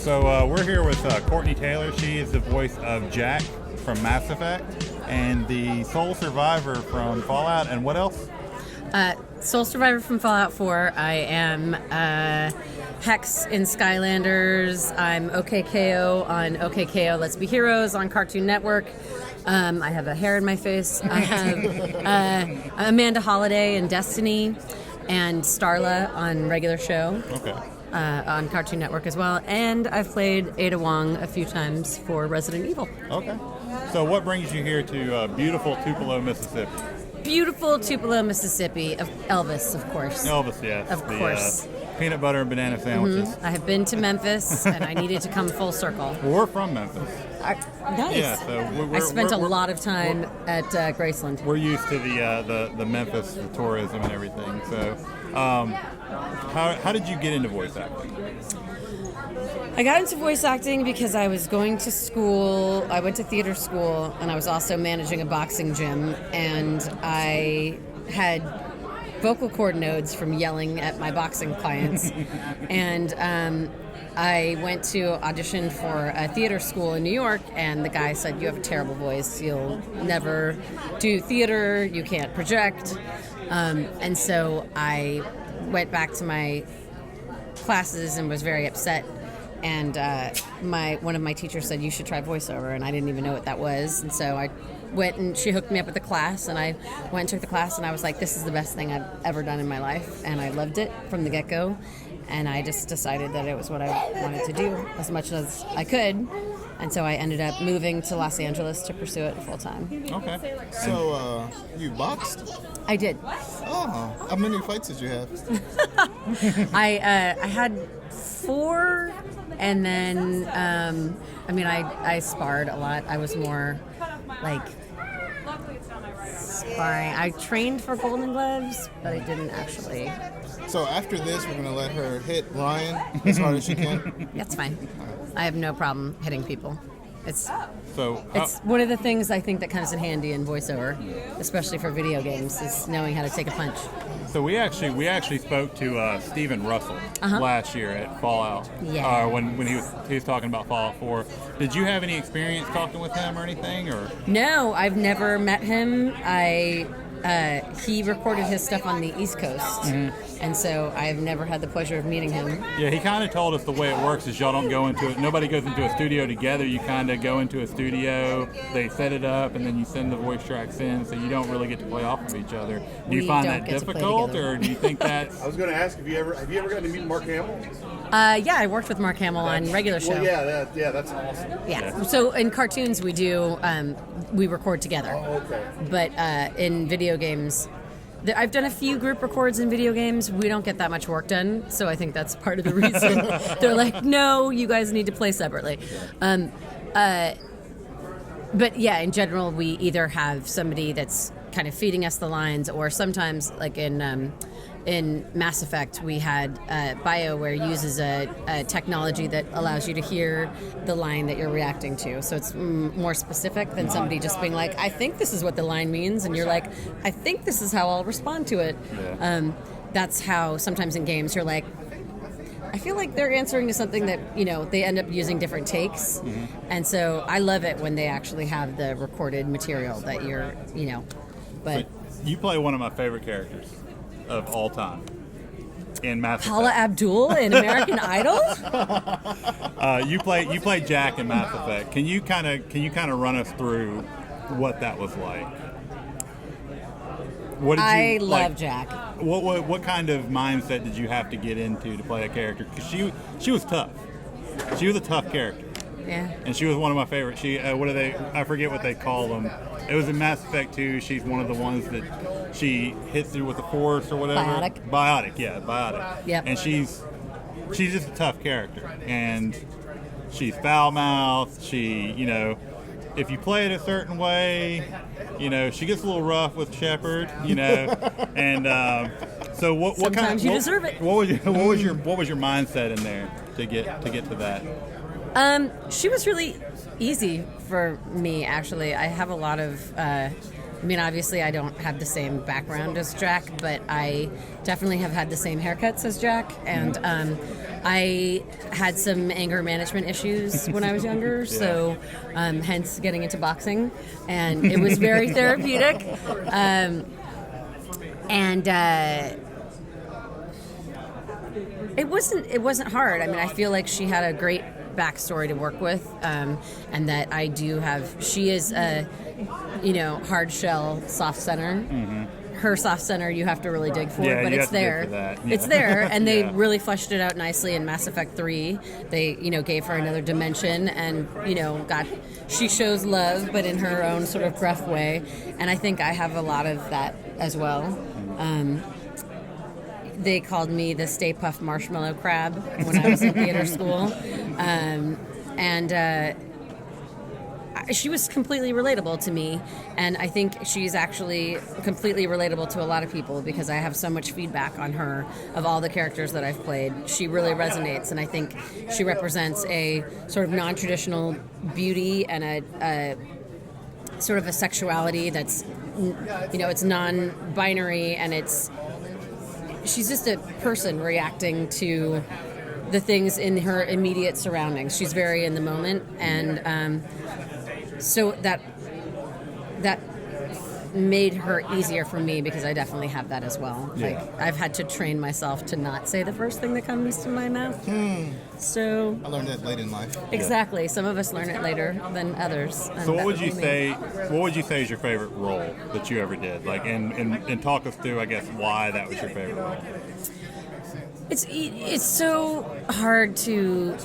So we're here with Courtenay Taylor. She is the voice of Jack from Mass Effect and the sole survivor from Fallout. And what else? Sole survivor from Fallout 4. I am Hex in Skylanders. I'm OK K.O. on OK K.O. Let's Be Heroes on Cartoon Network. I have a hair in my face. I have Amanda Holiday in Destiny and Starla on regular show. Okay. On Cartoon Network as well. And I've played Ada Wong a few times for Resident Evil. Okay. So what brings you here to beautiful Tupelo, Mississippi? Beautiful Tupelo, Mississippi. Elvis, of course. Elvis, yes. Of course. Peanut butter and banana sandwiches. Mm-hmm. I have been to Memphis, and I needed to come full circle. Well, we're from Memphis. Nice. Yeah, so I spent a lot of time at Graceland. We're used to the Memphis the tourism and everything. So, how did you get into voice acting? I got into voice acting because I was going to school. I went to theater school, and I was also managing a boxing gym, and I had vocal cord nodes from yelling at my boxing clients. And I went to audition for a theater school in New York, and the guy said, "You have a terrible voice. You'll never do theater. You can't project." And so I went back to my classes and was very upset. And one of my teachers said, "You should try voiceover," and I didn't even know what that was. And so I went, and she hooked me up with the class, and I went and took the class, and I was like, this is the best thing I've ever done in my life, and I loved it from the get-go. And I just decided that it was what I wanted to do as much as I could. And so I ended up moving to Los Angeles to pursue it full time. Okay. So you boxed? I did. Oh, how many fights did you have? I had 4, and then I sparred a lot. I was more like sparring. I trained for Golden Gloves, but I didn't actually. So after this, we're going to let her hit Ryan as hard as she can? That's fine. I have no problem hitting people. It's it's one of the things I think that comes in handy in voiceover, especially for video games, is knowing how to take a punch. So we actually spoke to Steven Russell last year at Fallout. Yeah. When he was talking about Fallout 4. Did you have any experience talking with him or anything? Or no, I've never met him. He recorded his stuff on the East Coast, and so I've never had the pleasure of meeting him. Yeah, he kind of told us the way it works is y'all don't go into it. Nobody goes into a studio together. You kind of go into a studio, they set it up, and then you send the voice tracks in, so you don't really get to play off of each other. Do you find that difficult, or do you think that? I was going to ask, have you ever gotten to meet Mark Hamill? Yeah, I worked with Mark Hamill on regular show. Well, that's awesome. Yeah. So in cartoons we do we record together. Oh, okay. But in video games, I've done a few group records in video games. We don't get that much work done, so I think that's part of the reason. They're like, no, you guys need to play separately. But yeah, in general, we either have somebody that's kind of feeding us the lines, or sometimes, like in Mass Effect, we had BioWare uses a technology that allows you to hear the line that you're reacting to. So it's more specific than somebody just being like, I think this is what the line means, and you're like, I think this is how I'll respond to it. Yeah. That's how sometimes in games you're like, I feel like they're answering to something that, they end up using different takes. And so I love it when they actually have the recorded material that you're, but... So you play one of my favorite characters of all time in Mass Effect. Paula Abdul in American Idol? You play Jack in Mass Effect. Can you kind of run us through what that was like? What did I you love Jack. What kind of mindset did you have to get into to play a character? Because she was tough. She was a tough character. Yeah. And she was one of my favorites. She I forget what they call them. It was in Mass Effect 2. She's one of the ones that she hits through with the Force or whatever. Biotic. Yep. And she's just a tough character. And she's foul-mouthed. She, if you play it a certain way, she gets a little rough with Shepard, and so what Sometimes kind of you deserve it. What was your mindset in there to get to that? She was really easy for me, actually. I have a lot of I mean, obviously, I don't have the same background as Jack, but I definitely have had the same haircuts as Jack, and I had some anger management issues when I was younger, so hence getting into boxing, and it was very therapeutic. It wasn't hard. I mean, I feel like she had a great backstory to work with, and that I do have. She is a, hard shell soft center. Mm-hmm. Her soft center you have to really dig for, but it's there. Yeah. It's there, and they really fleshed it out nicely in Mass Effect 3. They, gave her another dimension, and she shows love, but in her own sort of gruff way. And I think I have a lot of that as well. They called me the Stay Puft Marshmallow Crab when I was in theater school. She was completely relatable to me, and I think she's actually completely relatable to a lot of people because I have so much feedback on her of all the characters that I've played. She really resonates, and I think she represents a sort of non-traditional beauty and a sort of a sexuality that's, it's non-binary, and she's just a person reacting to the things in her immediate surroundings. She's very in the moment, and so that made her easier for me because I definitely have that as well. Yeah. Like, I've had to train myself to not say the first thing that comes to my mouth. So I learned that late in life. Exactly. Some of us learn it later than others. So what would you say is your favorite role that you ever did? Like, and talk us through, I guess, why that was your favorite role. It's so hard to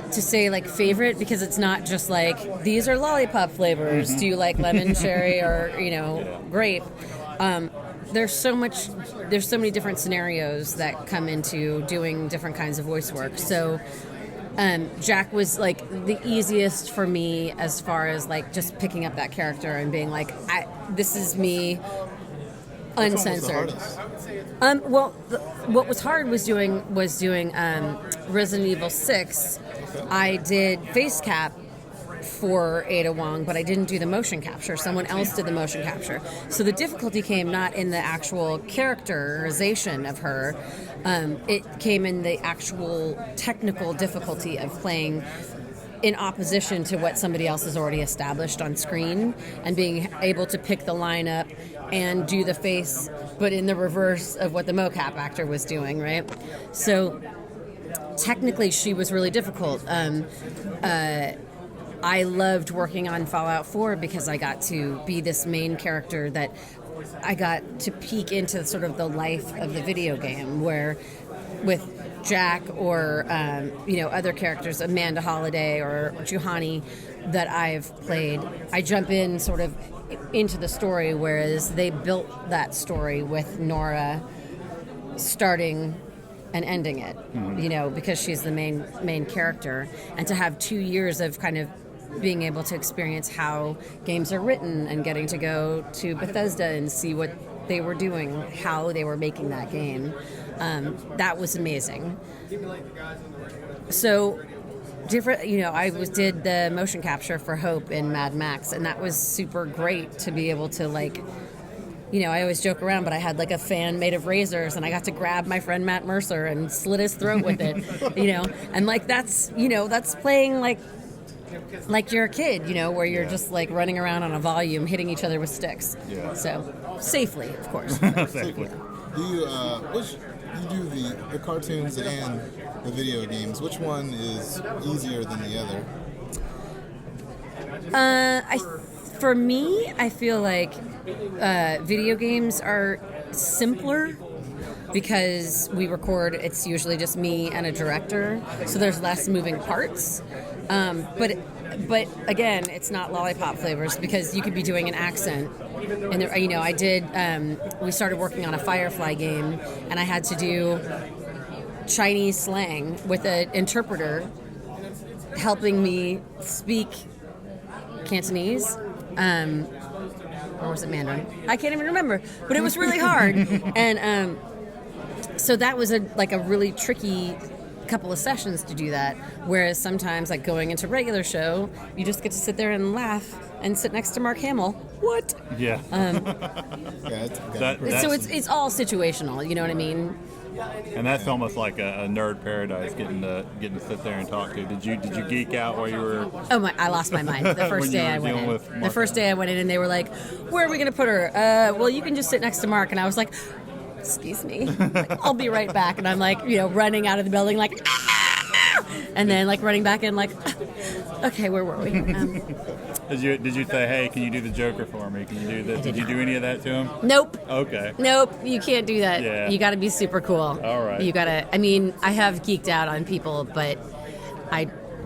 say like favorite because it's not just like these are lollipop flavors. Do you like lemon, cherry, or grape? There's so many different scenarios that come into doing different kinds of voice work. So Jack was like the easiest for me as far as like just picking up that character and being like, this is me. Uncensored. What was hard was doing Resident Evil 6. Okay. I did face cap for Ada Wong, but I didn't do the motion capture. Someone else did the motion capture. So the difficulty came not in the actual characterization of her. It came in the actual technical difficulty of playing in opposition to what somebody else has already established on screen and being able to pick the line up and do the face, but in the reverse of what the mocap actor was doing, right? So technically she was really difficult. I loved working on Fallout 4 because I got to be this main character that I got to peek into sort of the life of the video game, where with Jack or other characters, Amanda Holiday or Juhani that I've played, I jump in sort of into the story, whereas they built that story with Nora starting and ending it, because she's the main character, and to have 2 years of kind of being able to experience how games are written and getting to go to Bethesda and see what they were doing, how they were making that game. That was amazing. So different, I did the motion capture for Hope in Mad Max, and that was super great to be able to I always joke around, but I had like a fan made of razors, and I got to grab my friend Matt Mercer and slit his throat with it, and like that's playing like you're a kid, where you're just like running around on a volume, hitting each other with sticks. Yeah. So safely, of course. Safely. Do you do the cartoons and the video games? Which one is easier than the other? For me, I feel like video games are simpler because we record. It's usually just me and a director, so there's less moving parts. But again, it's not lollipop flavors because you could be doing an accent. And I did. We started working on a Firefly game, and I had to do Chinese slang with an interpreter helping me speak Cantonese, or was it Mandarin? I can't even remember, but it was really hard. And so that was a really tricky couple of sessions to do that, whereas sometimes like going into regular show, you just get to sit there and laugh and sit next to Mark Hamill. What? Yeah. So it's all situational. You know what I mean? And that's almost like a nerd paradise, getting to sit there and talk to. Did you geek out while you were? Oh my! I lost my mind the first day I went in. The first day I went in, and they were like, "Where are we going to put her?" Well, you can just sit next to Mark. And I was like, "Excuse me, like, I'll be right back." And I'm like, running out of the building, like, ah! And then like running back in, like, okay, where were we? Did you say, hey, can you do the Joker for me? Can you do this? Did you do any of that to him? Nope. Okay. Nope. You can't do that. Yeah. You got to be super cool. All right. You got to. I mean, I have geeked out on people, but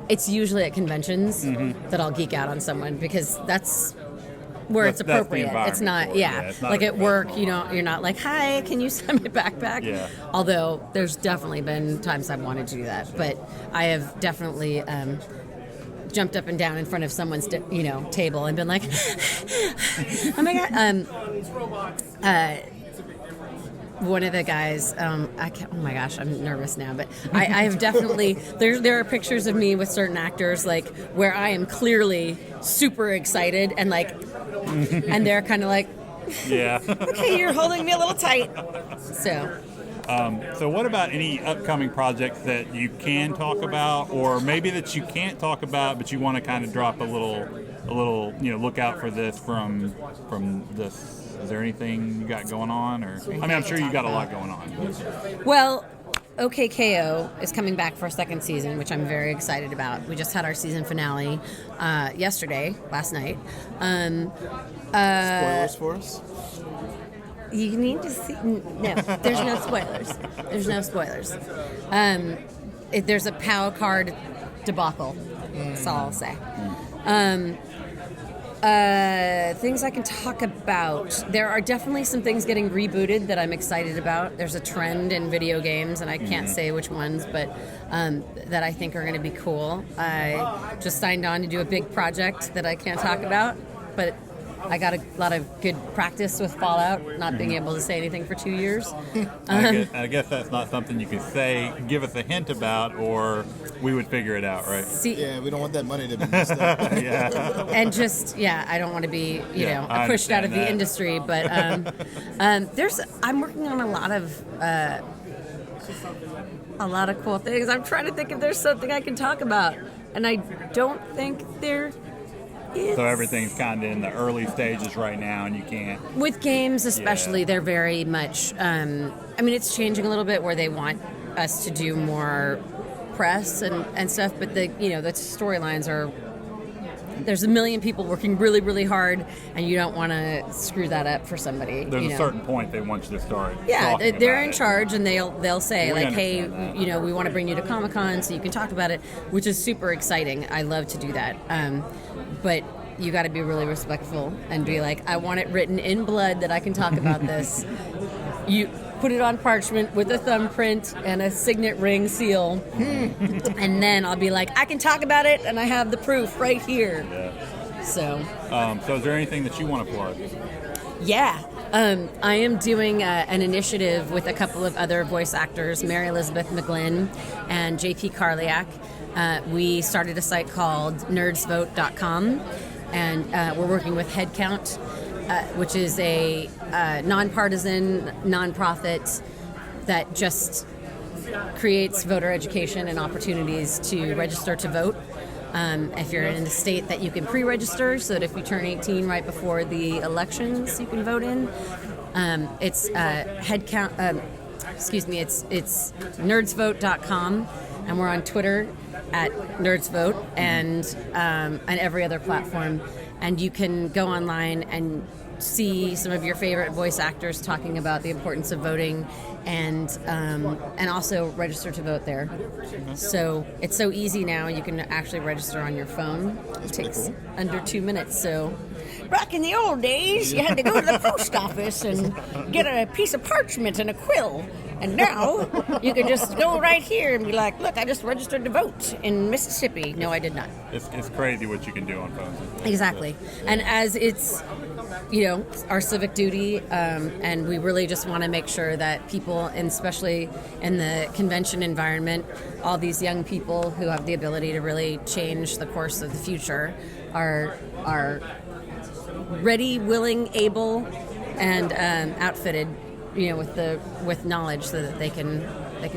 it's usually at conventions that I'll geek out on someone because that's where it's appropriate. It's not. It's not like at work. You're not like, hi, can you sign my backpack? Yeah. Although there's definitely been times I've wanted to do that, but I have definitely. Jumped up and down in front of someone's table and been like, oh my god. One of the guys, oh my gosh, I'm nervous now, but I have definitely, there are pictures of me with certain actors like where I am clearly super excited and like, and they're kind of like, yeah, okay, you're holding me a little tight. So what about any upcoming projects that you can talk about, or maybe that you can't talk about, but you want to kind of drop a little, look out for this from this? Is there anything you got going on, or I'm sure you got a lot going on. Well, OK K.O. is coming back for a second season, which I'm very excited about. We just had our season finale last night. Spoilers for us? You need to see. No, there's no spoilers. There's no spoilers. There's a POW card debacle. That's all I'll say. Things I can talk about. There are definitely some things getting rebooted that I'm excited about. There's a trend in video games, and I can't say which ones, but that I think are going to be cool. I just signed on to do a big project that I can't talk about, but I got a lot of good practice with Fallout, not being able to say anything for 2 years. I guess that's not something you could say, give us a hint about, or we would figure it out, right? Yeah, we don't want that money to be messed up. Yeah. And just, I don't want to be, pushed out of the industry, but I'm working on a lot of cool things. I'm trying to think if there's something I can talk about, and I don't think there. So everything's kind of in the early stages right now, and you can't. With games especially, they're very much, it's changing a little bit where they want us to do more press and stuff, but the storylines are, there's a million people working really, really hard, and you don't want to screw that up for somebody. There's a certain point they want you to start. Yeah, they're in it. charge, and they'll say like, hey, that. We want to bring you to Comic-Con so you can talk about it, which is super exciting. I love to do that. But you got to be really respectful and be like, I want it written in blood that I can talk about this. You put it on parchment with a thumbprint and a signet ring seal, and then I'll be like, I can talk about it, and I have the proof right here. Yeah. So is there anything that you want to plug? Yeah. I am doing an initiative with a couple of other voice actors, Mary Elizabeth McGlynn and JP Karliak. We started a site called NerdsVote.com, and we're working with Headcount, which is a nonpartisan nonprofit that just creates voter education and opportunities to register to vote. If you're in a state that you can pre-register, so that if you turn 18 right before the elections, you can vote in. It's Headcount. It's NerdsVote.com, and we're on Twitter at NerdsVote and every other platform. And you can go online and see some of your favorite voice actors talking about the importance of voting, and also register to vote there. So it's so easy now. You can actually register on your phone. It takes under 2 minutes. So back in the old days, you had to go to the post office and get a piece of parchment and a quill. And now you can just go right here and be like, look, I just registered to vote in Mississippi. No, I did not. It's crazy what you can do on phones. Exactly. And as it's, our civic duty, and we really just want to make sure that people, and especially in the convention environment, all these young people who have the ability to really change the course of the future are ready, willing, able, and outfitted, with knowledge so that they can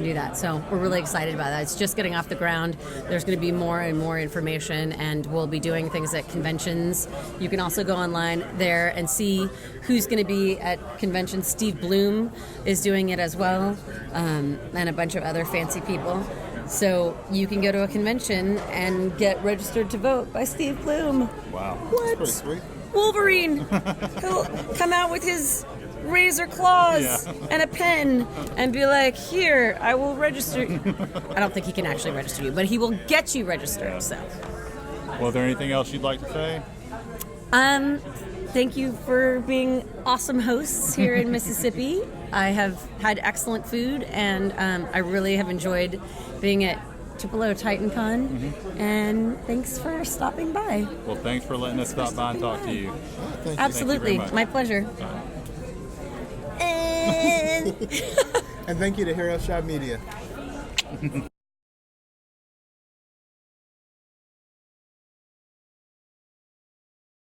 do that. So we're really excited about that. It's just getting off the ground. There's going to be more and more information, and we'll be doing things at conventions. You can also go online there and see who's going to be at conventions. Steve Bloom is doing it as well, and a bunch of other fancy people. So you can go to a convention and get registered to vote by Steve Bloom. Wow. What? Pretty sweet. Wolverine! He'll come out with his razor claws and a pen and be like, here, I will register. I don't think he can actually register you, but he will get you registered. So, Well, is there anything else you'd like to say? thank you for being awesome hosts here in Mississippi. I have had excellent food, and I really have enjoyed being at Tupelo Titancon, and thanks for stopping by. Well, thanks for letting us stop by and talk to you. Thank you. Absolutely, much. my pleasure. And thank you to HeroShot Media.